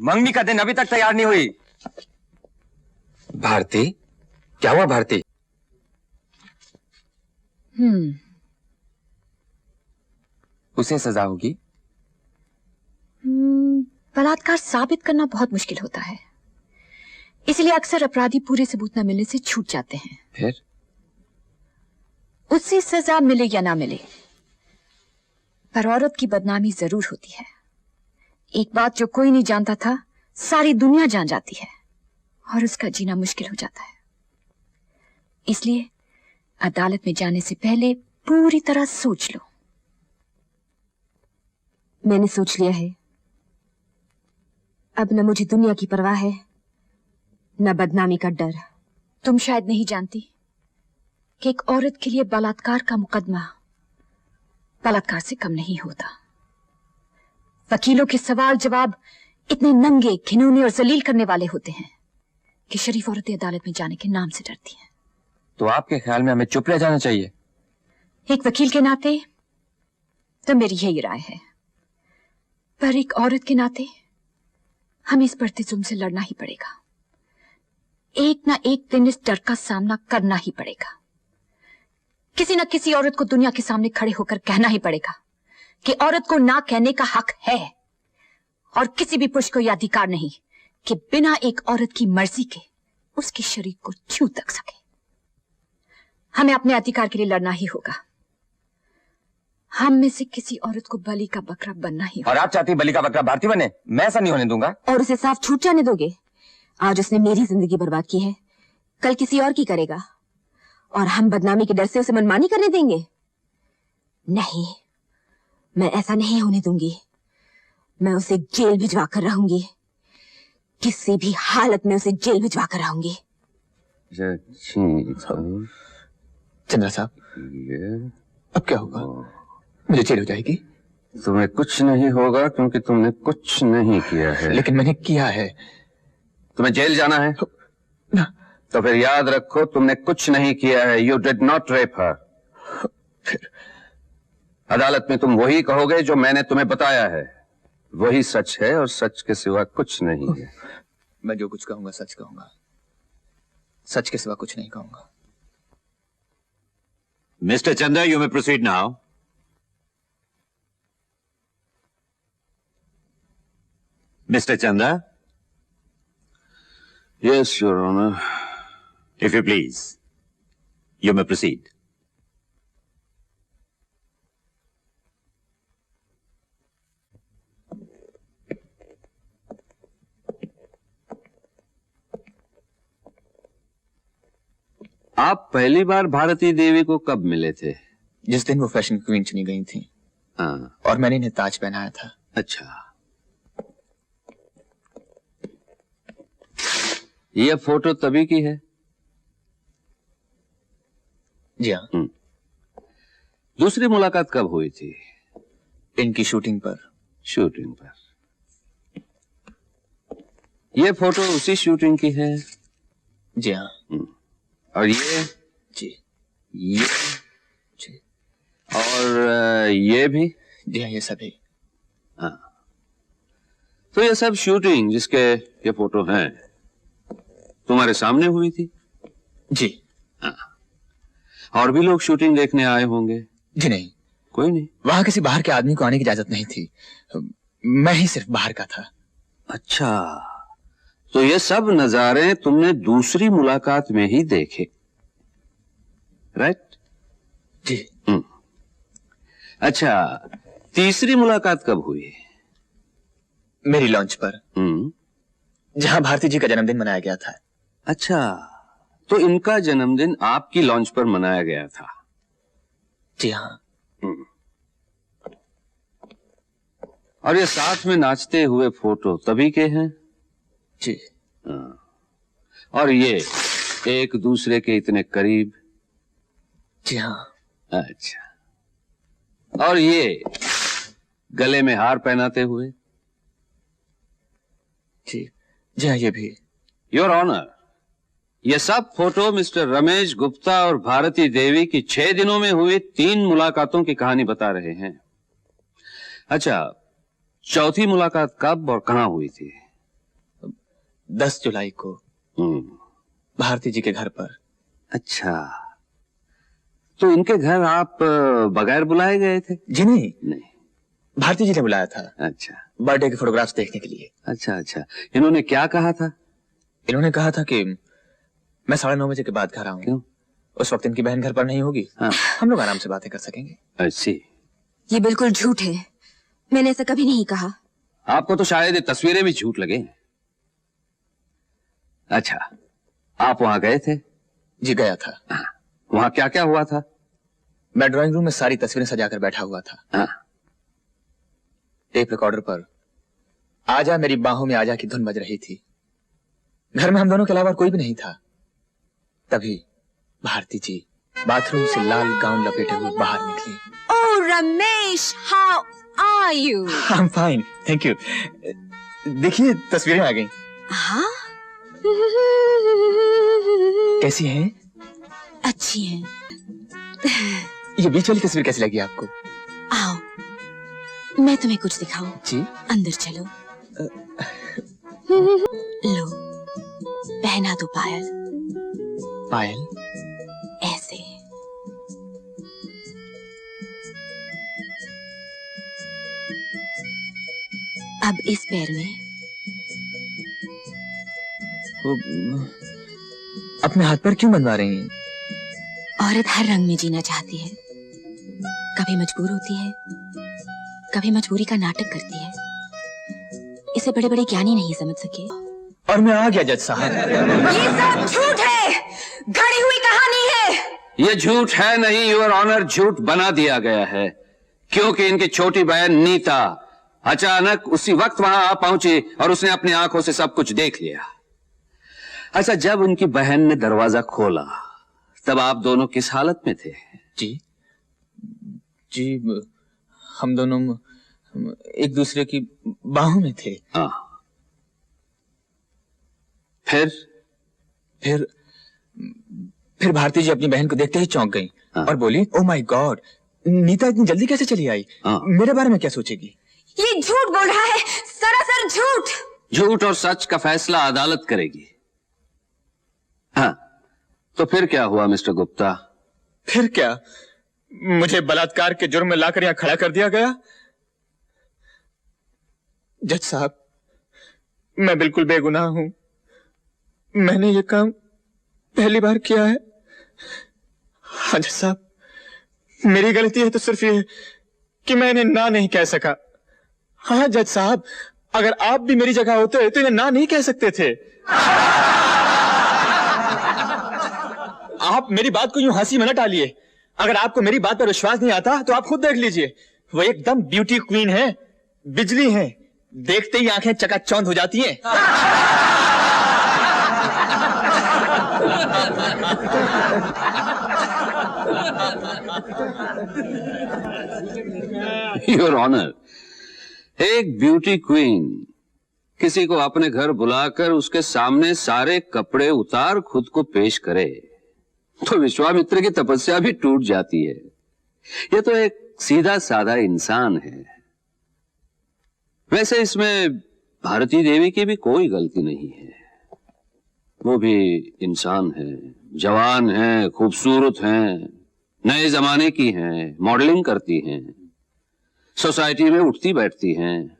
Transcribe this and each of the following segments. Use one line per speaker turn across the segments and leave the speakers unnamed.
मंगनी का दिन अभी तक तैयार नहीं हुई। भारती, क्या हुआ भारती? उसे सजा होगी।
बलात्कार साबित करना बहुत मुश्किल होता है, इसलिए अक्सर अपराधी पूरे सबूत न मिलने से छूट जाते हैं।
फिर
उससे सजा मिले या ना मिले, पर औरत की बदनामी जरूर होती है। एक बात जो कोई नहीं जानता था, सारी दुनिया जान जाती है और उसका जीना मुश्किल हो जाता है। इसलिए अदालत में जाने से पहले पूरी तरह सोच लो।
मैंने सोच लिया है। अब न मुझे दुनिया की परवाह है, न बदनामी का डर।
तुम शायद नहीं जानती कि एक औरत के लिए बलात्कार का मुकदमा बलात्कार से कम नहीं होता। वकीलों के सवाल जवाब इतने नंगे, घिनौने और जलील करने वाले होते हैं कि शरीफ औरतें अदालत में जाने के नाम से डरती हैं।
तो आपके ख्याल में हमें चुप रह जाना चाहिए?
एक वकील के नाते तो मेरी यही राय है, पर एक औरत के नाते हमें इस बढ़ते जुल्म से लड़ना ही पड़ेगा। एक ना एक दिन इस डर का सामना करना ही पड़ेगा। किसी न किसी औरत को दुनिया के सामने खड़े होकर कहना ही पड़ेगा कि औरत को ना कहने का हक है, और किसी भी पुरुष को यह अधिकार नहीं कि बिना एक औरत की मर्जी के उसके शरीर को छू तक सके। हमें अपने अधिकार के लिए लड़ना ही होगा। हम में से किसी औरत को बलि का बकरा बनना ही होगा।
और आप चाहती बलि का बकरा भारती बने? मैं ऐसा नहीं होने दूंगा।
और उसे साफ छूट जाने दोगे? आज उसने मेरी जिंदगी बर्बाद की है, कल किसी और की करेगा, और हम बदनामी के डर से उसे मनमानी करने देंगे? नहीं, मैं ऐसा नहीं होने दूंगी। मैं उसे जेल भिजवा कर रहूंगी, किसी भी हालत में उसे जेल भिजवा कर रहूंगी।
चंद्रा साहब, अब क्या होगा? मुझे जेल हो जाएगी?
तुम्हें कुछ नहीं होगा क्योंकि तुमने कुछ नहीं किया है।
लेकिन मैंने किया है।
तुम्हें जेल जाना है
ना?
तो फिर याद रखो तुमने कुछ नहीं किया है। यू डिड नॉट रेप हर।
फिर
अदालत में तुम वही कहोगे जो मैंने तुम्हें बताया है। वही सच है और सच के सिवा कुछ नहीं है।
मैं जो कुछ कहूंगा सच कहूंगा, सच के सिवा कुछ नहीं कहूंगा।
Mr. Chanda, you may proceed now. Mr. Chanda?
Yes, Your Honor.
If you please, you may proceed.
आप पहली बार भारती देवी को कब मिले थे?
जिस दिन वो फैशन क्वीन चुनी गई थी।
हाँ।
और मैंने इन्हें ताज पहनाया था।
अच्छा, ये फोटो तभी की है?
जी हाँ।
दूसरी मुलाकात कब हुई थी?
इनकी शूटिंग पर।
शूटिंग पर। ये फोटो उसी शूटिंग की है?
जी हाँ।
और ये?
जी।
ये?
जी।
और ये भी?
जी हाँ, ये सभी।
हाँ, तो ये सब शूटिंग जिसके ये फोटो हैं तुम्हारे सामने हुई थी?
जी।
हाँ। और भी लोग शूटिंग देखने आए होंगे?
जी नहीं,
कोई नहीं।
वहां किसी बाहर के आदमी को आने की इजाजत नहीं थी। मैं ही सिर्फ बाहर का था।
अच्छा, तो ये सब नजारे तुमने दूसरी मुलाकात में ही देखे, राइट?
जी।
अच्छा, तीसरी मुलाकात कब हुई?
मेरी लॉन्च पर, जहां भारती जी का जन्मदिन मनाया गया था।
अच्छा, तो इनका जन्मदिन आपकी लॉन्च पर मनाया गया था?
जी हाँ।
और ये साथ में नाचते हुए फोटो तभी के हैं?
जी।
और ये एक दूसरे के इतने करीब?
जी हाँ।
अच्छा, और ये गले में हार पहनाते हुए?
जी। जी हाँ, ये भी।
योर ऑनर, ये सब फोटो मिस्टर रमेश गुप्ता और भारती देवी की 6 दिनों में हुई 3 मुलाकातों की कहानी बता रहे हैं। अच्छा, चौथी मुलाकात कब और कहां हुई थी?
10 जुलाई को भारती जी के घर पर।
अच्छा, तो इनके घर आप बगैर बुलाए गए थे?
जी नहीं,
नहीं,
भारती जी ने बुलाया था।
अच्छा
बर्थडे के फोटोग्राफ्स देखने के लिए।
अच्छा अच्छा। इन्होंने क्या कहा था?
इन्होंने कहा था कि मैं 9:30 बजे के बाद घर आऊंगा।
क्यों?
उस वक्त इनकी बहन घर पर नहीं होगी।
हाँ।
हम लोग आराम से बातें कर सकेंगे।
अच्छी।
ये बिल्कुल झूठ है, मैंने ऐसा कभी नहीं कहा।
आपको तो शायद ये तस्वीरें भी झूठ लगे। अच्छा, आप वहां गए थे?
जी गया था।
वहां क्या क्या हुआ था?
मैं ड्राइंग रूम में सारी तस्वीरें सजाकर बैठा हुआ था।
हाँ।
टेप रिकॉर्डर पर आजा मेरी बाहों में आजा की धुन बज रही थी। घर में हम दोनों के अलावा कोई भी नहीं था। तभी भारती जी बाथरूम से लाल गाउन लपेटे हुए बाहर निकली।
Oh Ramesh, how are you?
I am fine, thank you. देखिए तस्वीरें आ गई।
हाँ,
कैसी हैं?
अच्छी हैं।
ये बीच वाली तस्वीर कैसी लगी आपको?
आओ, मैं तुम्हें कुछ दिखाऊं।
जी।
अंदर चलो। लो, पहना दो पायल।
पायल?
ऐसे। अब इस पैर में।
अपने हाथ पर क्यों बनवा रही हैं?
औरत हर रंग में जीना चाहती है। कभी मजबूर होती है, कभी मजबूरी का नाटक करती है। इसे बड़े बड़े ज्ञानी नहीं समझ सके।
और मैं आ गया जज साहब।
ये सब झूठ है, घड़ी हुई कहानी है।
ये झूठ है नहीं, योर ऑनर, झूठ बना दिया गया है, क्योंकि इनकी छोटी बहन नीता अचानक उसी वक्त वहां आ पहुंची और उसने अपनी आंखों से सब कुछ देख लिया। अच्छा, जब उनकी बहन ने दरवाजा खोला तब आप दोनों किस हालत में थे?
जी जी, हम दोनों एक दूसरे की बाहों में थे। फिर भारती जी अपनी बहन को देखते ही चौंक गईं और बोली, ओह माय गॉड, नीता इतनी जल्दी कैसे चली आई? मेरे बारे में क्या सोचेगी?
ये झूठ बोल रहा है, सरासर झूठ।
झूठ और सच का फैसला अदालत करेगी। हाँ, तो फिर क्या हुआ मिस्टर गुप्ता?
फिर क्या, मुझे बलात्कार के जुर्म में लाकर यहां खड़ा कर दिया गया। जज साहब, मैं बिल्कुल बेगुनाह हूं। मैंने ये काम पहली बार किया है। हाँ जज साहब, मेरी गलती है तो सिर्फ ये कि मैं इन्हें ना नहीं कह सका। हाँ जज साहब, अगर आप भी मेरी जगह होते तो इन्हें ना नहीं कह सकते थे। आप मेरी बात को यूं हंसी में न टालिए। अगर आपको मेरी बात पर विश्वास नहीं आता तो आप खुद देख लीजिए। वो एकदम ब्यूटी क्वीन है, बिजली है, देखते ही आंखें चकाचौंध हो जाती हैं।
योर ऑनर, एक ब्यूटी क्वीन किसी को अपने घर बुलाकर उसके सामने सारे कपड़े उतार खुद को पेश करे तो विश्वामित्र की तपस्या भी टूट जाती है। ये तो एक सीधा साधा इंसान है। वैसे इसमें भारती देवी की भी कोई गलती नहीं है। वो भी इंसान है, जवान है, खूबसूरत हैं, नए जमाने की हैं, मॉडलिंग करती हैं, सोसाइटी में उठती बैठती हैं।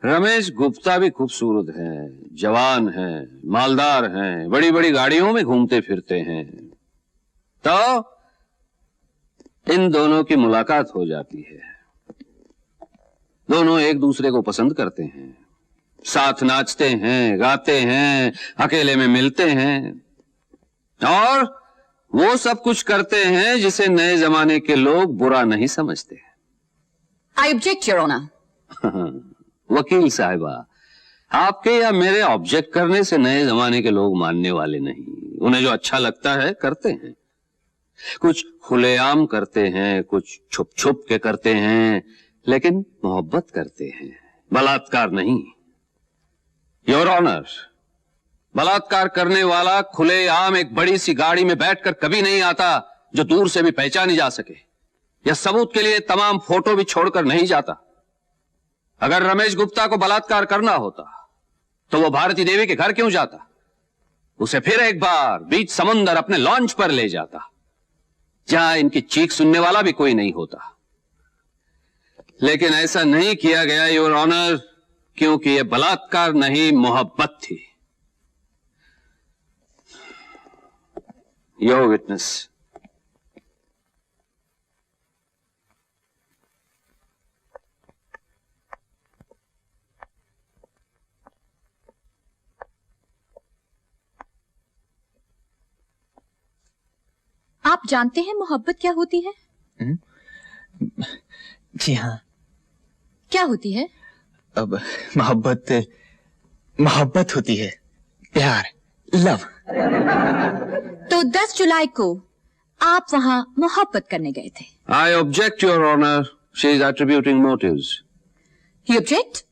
रमेश गुप्ता भी खूबसूरत है, जवान है, मालदार हैं, बड़ी बड़ी गाड़ियों में घूमते फिरते हैं। तो इन दोनों की मुलाकात हो जाती है। दोनों एक दूसरे को पसंद करते हैं, साथ नाचते हैं, गाते हैं, अकेले में मिलते हैं और वो सब कुछ करते हैं जिसे नए जमाने के लोग बुरा नहीं समझते।
I object your honour.
वकील साहिबा, आपके या मेरे ऑब्जेक्ट करने से नए जमाने के लोग मानने वाले नहीं। उन्हें जो अच्छा लगता है करते हैं। कुछ खुलेआम करते हैं, कुछ छुप छुप के करते हैं, लेकिन मोहब्बत करते हैं, बलात्कार नहीं। योर ऑनर, बलात्कार करने वाला खुलेआम एक बड़ी सी गाड़ी में बैठकर कभी नहीं आता जो दूर से भी पहचानी जा सके, या सबूत के लिए तमाम फोटो भी छोड़कर नहीं जाता। अगर रमेश गुप्ता को बलात्कार करना होता तो वो भारती देवी के घर क्यों जाता? उसे फिर एक बार बीच समंदर अपने लॉन्च पर ले जाता, जहां इनकी चीख सुनने वाला भी कोई नहीं होता। लेकिन ऐसा नहीं किया गया योर ऑनर, क्योंकि यह बलात्कार नहीं, मोहब्बत थी। Your witness.
आप जानते हैं मोहब्बत क्या होती है?
जी हाँ।
क्या होती है?
अब मोहब्बत होती है, प्यार, लव।
तो 10 जुलाई को आप वहां मोहब्बत करने गए थे।
I object your honour, she is attributing motives.
You object?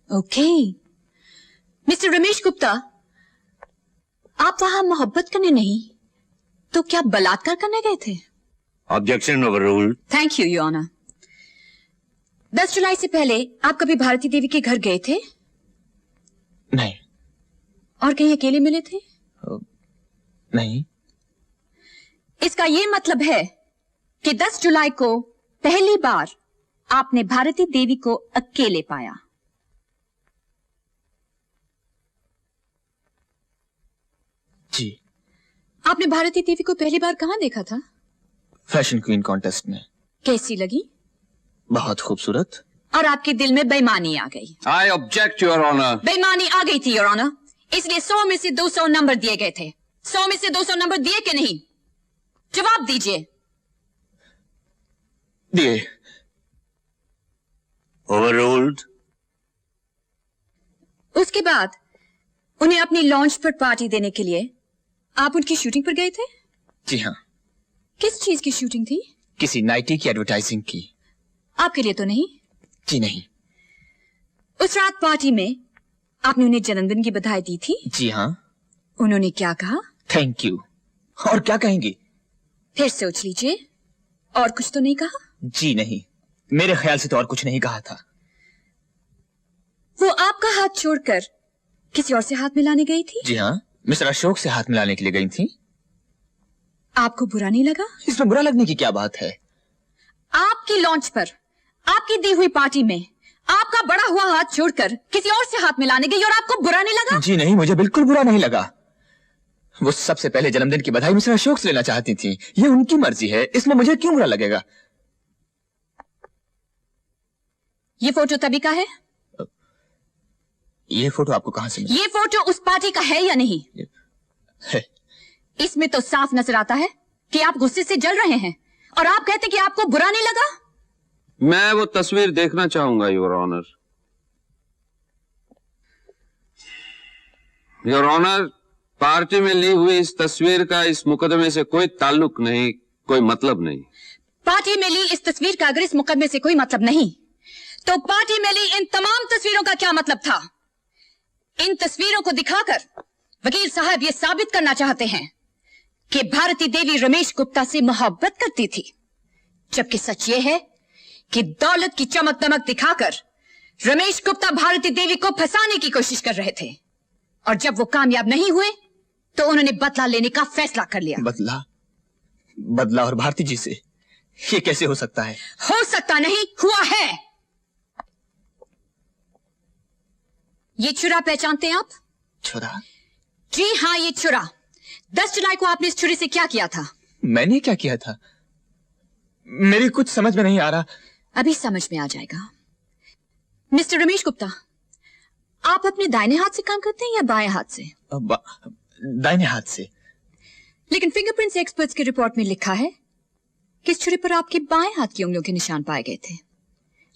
Okay. Mister Ramesh Gupta, आप वहां मोहब्बत करने नहीं तो क्या बलात्कार करने गए थे?
Objection overruled.
Thank you your honour. 10 जुलाई से पहले आप कभी भारती देवी के घर गए थे?
नहीं।
और कहीं अकेले मिले थे?
नहीं।
इसका ये मतलब है कि 10 जुलाई को पहली बार आपने भारती देवी को अकेले पाया।
जी।
आपने भारती देवी को पहली बार कहां देखा था?
फैशन क्वीन कॉन्टेस्ट में।
कैसी लगी?
बहुत खूबसूरत।
और आपके दिल में बेईमानी आ गई?
I object your honour.
बेईमानी आ गई थी योर ऑनर, इसलिए 100 में से 200 नंबर दिए गए थे। 100 में से 200 नंबर दिए कि नहीं? जवाब दीजिए।
दिए।
Overruled.
उसके बाद उन्हें अपनी लॉन्च पर पार्टी देने के लिए आप उनकी शूटिंग पर गए थे?
जी हाँ।
किस चीज की शूटिंग थी?
किसी नाइटी की एडवर्टाइजिंग की।
आपके लिए तो नहीं?
जी नहीं।
उस रात पार्टी में आपने उन्हें जन्मदिन की बधाई दी थी?
जी हाँ।
उन्होंने क्या कहा?
Thank you. और क्या कहेंगी?
फिर सोच लीजिए। और कुछ तो नहीं कहा?
जी नहीं, मेरे ख्याल से तो और कुछ नहीं कहा था।
वो आपका हाथ छोड़कर किसी और से हाथ मिलाने गई थी?
जी हाँ, मिस्टर अशोक से हाथ मिलाने के लिए गई थी।
आपको बुरा नहीं लगा?
इसमें बुरा लगने की क्या बात है?
आपकी लॉन्च पर आपकी दी हुई पार्टी में आपका बड़ा हुआ हाथ छोड़कर किसी और से हाथ मिलाने गई और आपको बुरा नहीं लगा?
जी नहीं, मुझे बिल्कुल बुरा नहीं लगा। वो सबसे पहले जन्मदिन की बधाई मिस्टर अशोक से लेना चाहती थी। ये उनकी मर्जी है, इसमें मुझे क्यों बुरा लगेगा?
ये फोटो तभी का है?
ये फोटो आपको कहां से मिला?
ये फोटो उस पार्टी का है या नहीं?
है।
इसमें तो साफ नजर आता है कि आप गुस्से से जल रहे हैं और आप कहते कि आपको बुरा नहीं लगा।
मैं वो तस्वीर देखना चाहूंगा your honour. Your honour, party में ली हुई इस तस्वीर का इस मुकदमे से कोई ताल्लुक नहीं, कोई मतलब नहीं।
पार्टी में ली इस तस्वीर का अगर इस मुकदमे से कोई मतलब नहीं, तो पार्टी में ली इन तमाम तस्वीरों का क्या मतलब था? इन तस्वीरों को दिखाकर वकील साहब ये साबित करना चाहते हैं कि भारती देवी रमेश गुप्ता से मोहब्बत करती थी, जबकि सच ये है कि दौलत की चमक दमक दिखाकर रमेश गुप्ता भारती देवी को फंसाने की कोशिश कर रहे थे, और जब वो कामयाब नहीं हुए तो उन्होंने बदला लेने का फैसला कर लिया।
बदला और भारती जी से ये कैसे हो सकता है?
हो सकता नहीं, हुआ है। ये छुरा पहचानते हैं आप?
छुरा?
जी हाँ, ये छुरा। 10 जुलाई को आपने इस छुरी से क्या किया था?
मैंने क्या किया था? मेरी कुछ समझ में नहीं आ रहा।
अभी समझ में आ जाएगा। मिस्टर रमेश गुप्ता, आप अपने दाहिने हाथ से काम करते हैं या बाएं हाथ से?
दाहिने हाथ से।
लेकिन फिंगरप्रिंट्स एक्सपर्ट्स की रिपोर्ट में लिखा है कि इस छुरी पर आपके बाएं हाथ की उंगलियों के निशान पाए गए थे।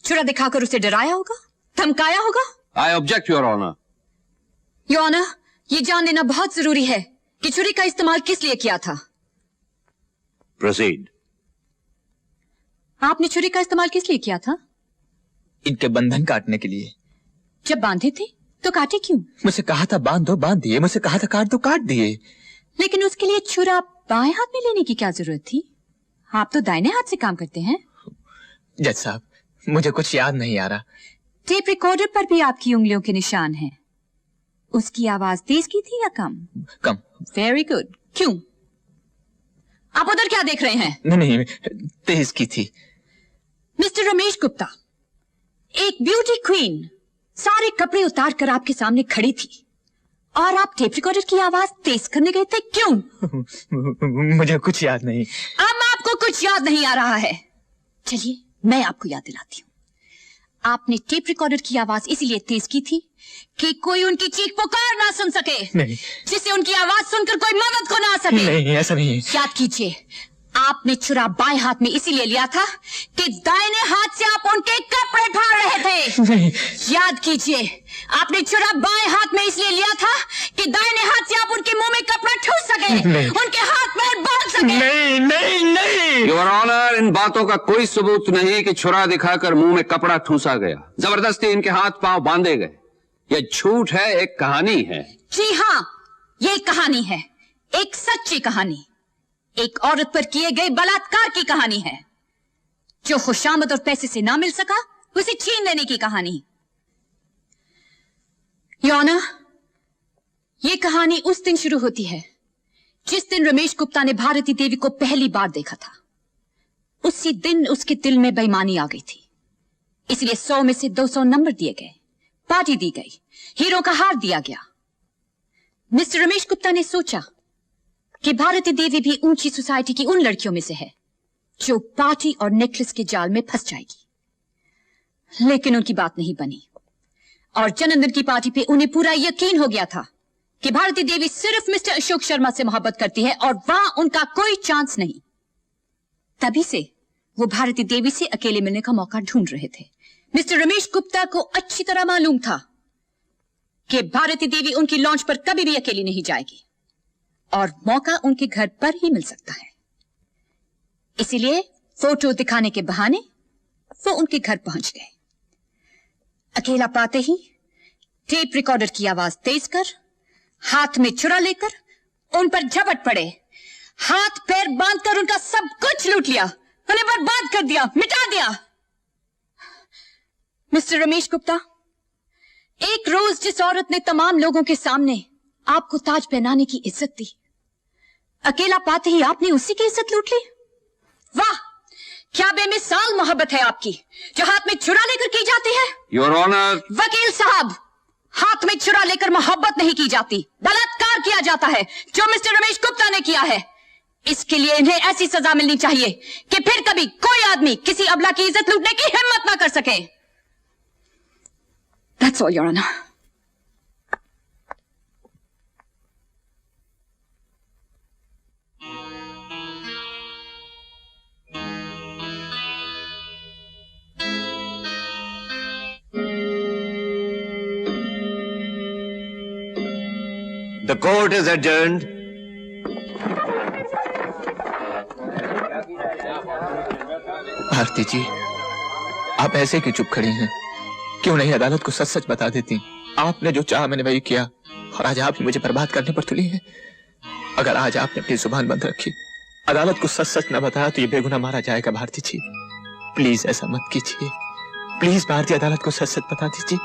छुरा दिखाकर उसे डराया होगा, धमकाया होगा।
I object your honour.
Your honour, ये जान लेना बहुत जरूरी है कि छुरी का इस्तेमाल किस लिए किया था।
Proceed.
आपने छुरी का इस्तेमाल किस लिए किया था?
इनके बंधन काटने के लिए।
जब बांधे थे तो काटे क्यों?
मुझे कहा था बांध दो, बांध दिए। मुझे कहा था काट दो, काट दिए।
लेकिन उसके लिए छुरा बाएं हाथ में लेने की क्या जरूरत थी? आप तो दाहिने हाथ से काम करते हैं।
जज साहब, मुझे कुछ याद नहीं आ रहा।
टेप रिकॉर्डर पर भी आपकी उंगलियों के निशान हैं। उसकी आवाज तेज की थी या कम?
कम।
Very good. क्यों? आप उधर क्या देख रहे हैं?
नहीं, तेज की थी।
मिस्टर रमेश गुप्ता, एक ब्यूटी क्वीन सारे कपड़े उतार कर आपके सामने खड़ी थी और आप टेप रिकॉर्डर की आवाज तेज करने गए थे। क्यों?
मुझे कुछ याद नहीं।
अब आपको कुछ याद नहीं आ रहा है। चलिए मैं आपको याद दिलाती हूँ। आपने टेप रिकॉर्डर की आवाज इसीलिए तेज की थी कि कोई उनकी चीख पुकार ना सुन सके।
नहीं।
जिससे उनकी आवाज सुनकर कोई मदद को ना आ सके।
नहीं, ऐसा नहीं है।
याद कीजिए, आपने छुरा बाएं हाथ में इसीलिए लिया था कि दाहिने हाथ से आप उनके कपड़े फाड़ रहे थे।
नहीं।
याद कीजिए, आपने छुरा बाएं हाथ में इसलिए लिया था कि दाहिने हाथ से आप उनके मुंह में कपड़ा ठूस सके।
नहीं।
उनके हाथ पैर बांध सके।
नहीं नहीं नहीं।
योर ऑनर, इन बातों का कोई सबूत नहीं कि छुरा दिखाकर मुंह में कपड़ा ठूसा गया, जबरदस्ती इनके हाथ पांव बांधे गए। यह झूठ है, एक कहानी है।
जी हाँ, ये एक कहानी है, एक सच्ची कहानी। एक औरत पर किए गए बलात्कार की कहानी है। जो खुशामद और पैसे से ना मिल सका, उसे छीन लेने की कहानी। योर ऑनर, ये कहानी उस दिन शुरू होती है जिस दिन रमेश गुप्ता ने भारती देवी को पहली बार देखा था। उसी दिन उसके दिल में बेईमानी आ गई थी, इसलिए 100 में से 200 नंबर दिए गए, पार्टी दी गई, हीरो का हार दिया गया। मिस्टर रमेश गुप्ता ने सोचा कि भारती देवी भी ऊंची सोसाइटी की उन लड़कियों में से है जो पार्टी और नेकलेस के जाल में फंस जाएगी। लेकिन उनकी बात नहीं बनी और जन्मदिन की पार्टी पे उन्हें पूरा यकीन हो गया था कि भारती देवी सिर्फ मिस्टर अशोक शर्मा से मोहब्बत करती है और वहां उनका कोई चांस नहीं। तभी से वो भारती देवी से अकेले मिलने का मौका ढूंढ रहे थे। मिस्टर रमेश गुप्ता को अच्छी तरह मालूम था कि भारती देवी उनकी लॉन्च पर कभी भी अकेली नहीं जाएगी और मौका उनके घर पर ही मिल सकता है। इसीलिए फोटो दिखाने के बहाने वो उनके घर पहुंच गए। अकेला पाते ही टेप रिकॉर्डर की आवाज तेज कर, हाथ में छुरा लेकर उन पर झपट पड़े, हाथ पैर बांधकर उनका सब कुछ लूट लिया, उन्हें बर्बाद कर दिया, मिटा दिया। मिस्टर रमेश गुप्ता, एक रोज जिस औरत ने तमाम लोगों के सामने आपको ताज पहनाने की इज्जत दी, अकेला पाते ही आपने उसी की इज्जत लूट ली। वाह, क्या बेमिसाल मोहब्बत है आपकी, जो हाथ में छुरा लेकर की जाती है।
Your honour.
वकील साहब, हाथ में छुरा लेकर मोहब्बत नहीं की जाती, बलात्कार किया जाता है, जो मिस्टर रमेश गुप्ता ने किया है। इसके लिए इन्हें ऐसी सजा मिलनी चाहिए कि फिर कभी कोई आदमी किसी अबला की इज्जत लूटने की हिम्मत ना कर सके। That's all, Your Honor.
The court is adjourned.
Bharti जी, आप ऐसे क्यों चुप खड़ी हैं? क्यों नहीं अदालत को सच सच बता देती? आपने जो चाहा मैंने वही किया और आज आप ही मुझे बर्बाद करने पर तुली हैं। अगर आज आपने अपनी जुबान बंद रखी, अदालत को सच सच न बताया तो ये बेगुनाह मारा जाएगा। भारती जी, प्लीज ऐसा मत कीजिए। प्लीज भारतीय अदालत को सच सच बता दीजिए।